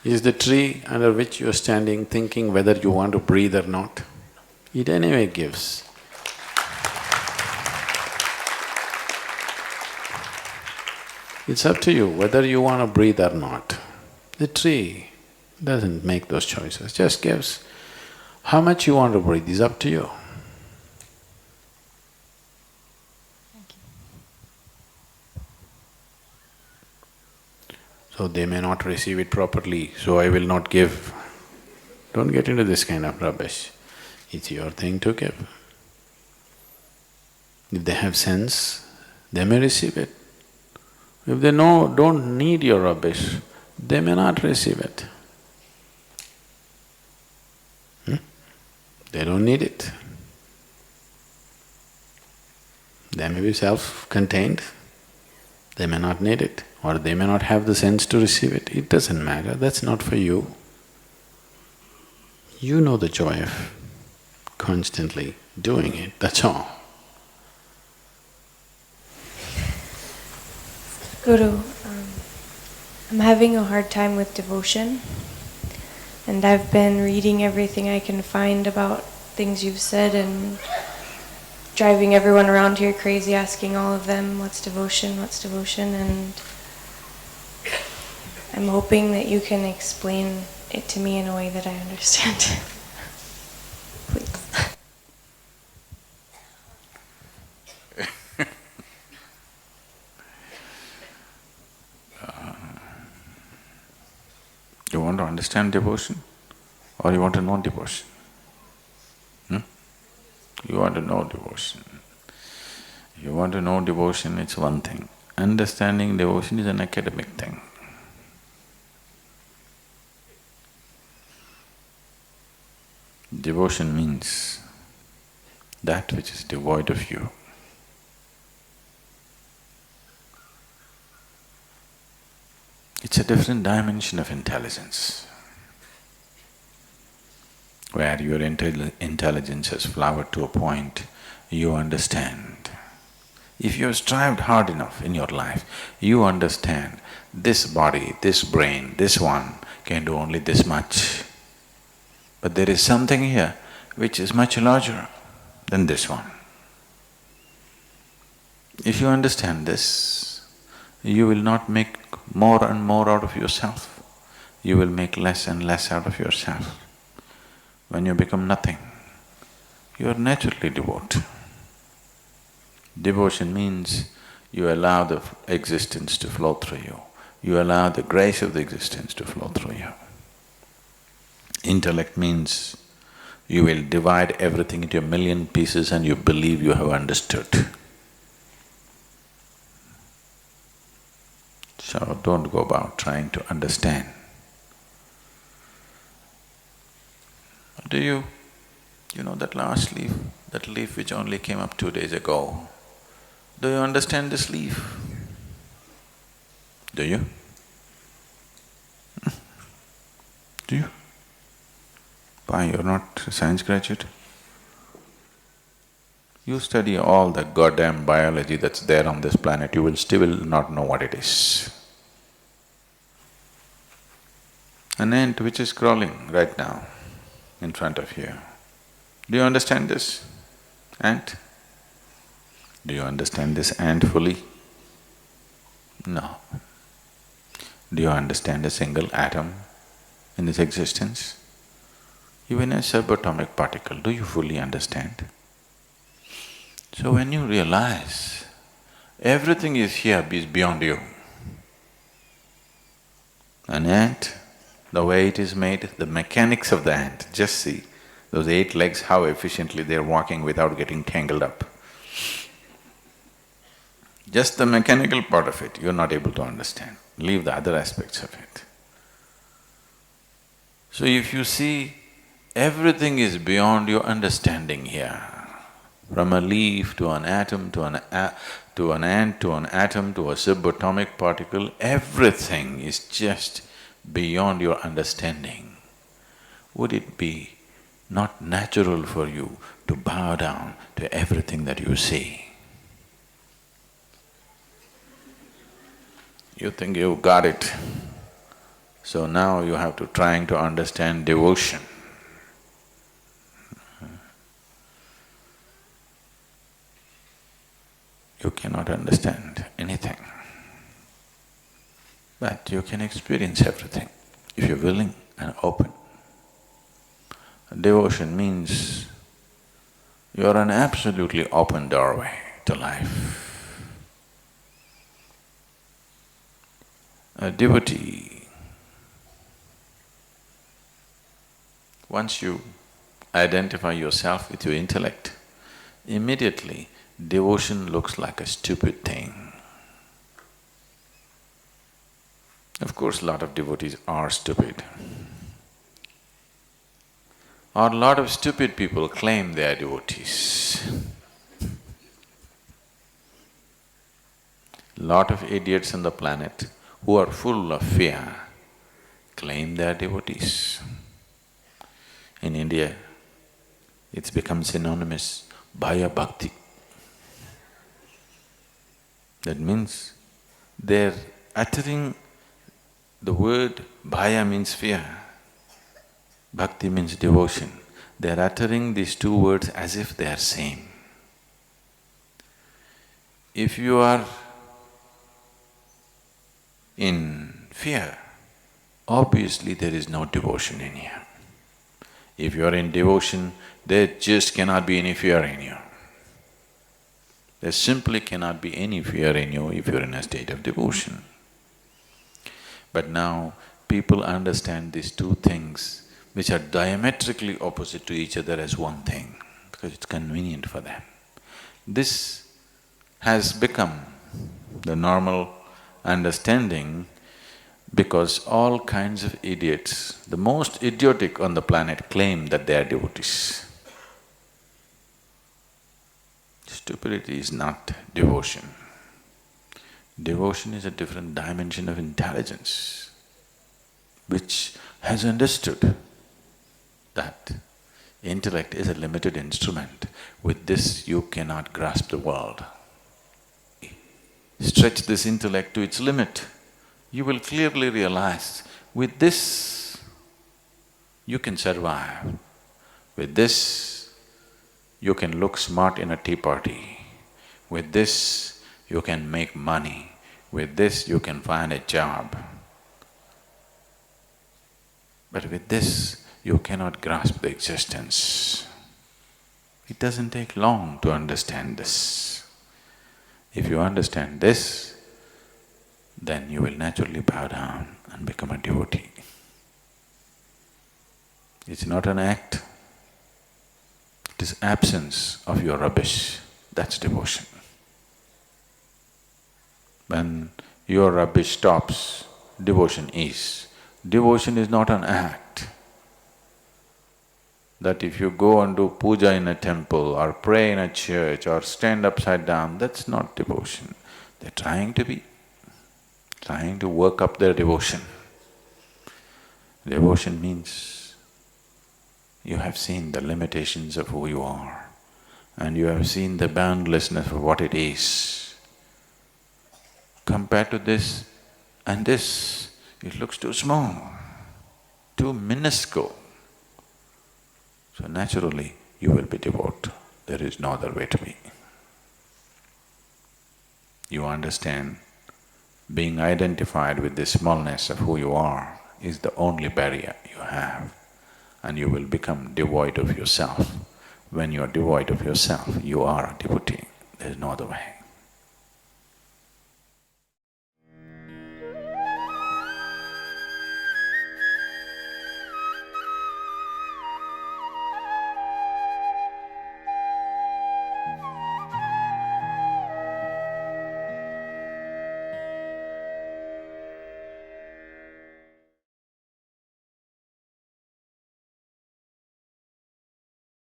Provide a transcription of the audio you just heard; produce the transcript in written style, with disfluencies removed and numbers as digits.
Is the tree under which you're standing thinking whether you want to breathe or not? It anyway gives. It's up to you whether you want to breathe or not. The tree doesn't make those choices, just gives. How much you want to breathe is up to you. So they may not receive it properly, so I will not give. Don't get into this kind of rubbish. It's your thing to give. If they have sense, they may receive it. If they don't need your rubbish, they may not receive it. They don't need it. They may be self-contained, they may not need it, or they may not have the sense to receive it. It doesn't matter, that's not for you. You know the joy of constantly doing it, that's all. Guru, I'm having a hard time with devotion, and I've been reading everything I can find about things you've said and driving everyone around here crazy, asking all of them, what's devotion, and I'm hoping that you can explain it to me in a way that I understand. Please. You want to understand devotion or you want to know devotion? You want to know devotion. You want to know devotion, it's one thing. Understanding devotion is an academic thing. Devotion means that which is devoid of you. It's a different dimension of intelligence, where your intelligence has flowered to a point, you understand. If you have strived hard enough in your life, you understand this body, this brain, this one can do only this much. But there is something here which is much larger than this one. If you understand this, you will not make more and more out of yourself. You will make less and less out of yourself. When you become nothing, you are naturally devout. Devotion means you allow the existence to flow through you. You allow the grace of the existence to flow through you. Intellect means you will divide everything into a million pieces and you believe you have understood. So don't go about trying to understand. You know that last leaf, that leaf which only came up 2 days ago, do you understand this leaf? Do you? Do you? Why, you're not a science graduate? You study all the goddamn biology that's there on this planet, you will still not know what it is. An ant which is crawling right now in front of you. Do you understand this ant? Do you understand this ant fully? No. Do you understand a single atom in this existence? Even a subatomic particle, do you fully understand? So when you realize everything is here is beyond you, an ant, the way it is made, the mechanics of the ant, just see those 8 legs, how efficiently they're walking without getting tangled up. Just the mechanical part of it, you're not able to understand. Leave the other aspects of it. So if you see everything is beyond your understanding here, from a leaf to an atom to an ant to an atom to a subatomic particle, everything is just beyond your understanding. Would it be not natural for you to bow down to everything that you see? You think you've got it, So now you have to trying to understand devotion. You cannot understand anything, but you can experience everything if you're willing and open. Devotion means you're an absolutely open doorway to life. A devotee, once you identify yourself with your intellect, immediately devotion looks like a stupid thing. Of course, a lot of devotees are stupid. Or a lot of stupid people claim they are devotees. Lot of idiots on the planet who are full of fear claim they are devotees. In India, it's become synonymous, Bhaya Bhakti. That means they're uttering the word Bhaya means fear, Bhakti means devotion. They're uttering these two words as if they are same. If you are in fear, obviously there is no devotion in you. If you are in devotion, there just cannot be any fear in you. There simply cannot be any fear in you if you're in a state of devotion. But now people understand these two things which are diametrically opposite to each other as one thing because it's convenient for them. This has become the normal understanding because all kinds of idiots, the most idiotic on the planet, claim that they are devotees. Stupidity is not devotion. Devotion is a different dimension of intelligence which has understood that intellect is a limited instrument. With this you cannot grasp the world. Stretch this intellect to its limit, you will clearly realize, with this you can survive. With this you can look smart in a tea party. With this you can make money. With this you can find a job. But with this you cannot grasp the existence. It doesn't take long to understand this. If you understand this, then you will naturally bow down and become a devotee. It's not an act, it is absence of your rubbish, that's devotion. When your rubbish stops, devotion is. Devotion is not an act. That if you go and do puja in a temple or pray in a church or stand upside down, that's not devotion. They're trying to work up their devotion. Devotion means you have seen the limitations of who you are and you have seen the boundlessness of what it is. Compared to this and this, it looks too small, too minuscule. So naturally, you will be devout. There is no other way to be. You understand, being identified with the smallness of who you are is the only barrier you have, and you will become devoid of yourself. When you are devoid of yourself, you are a devotee. There is no other way.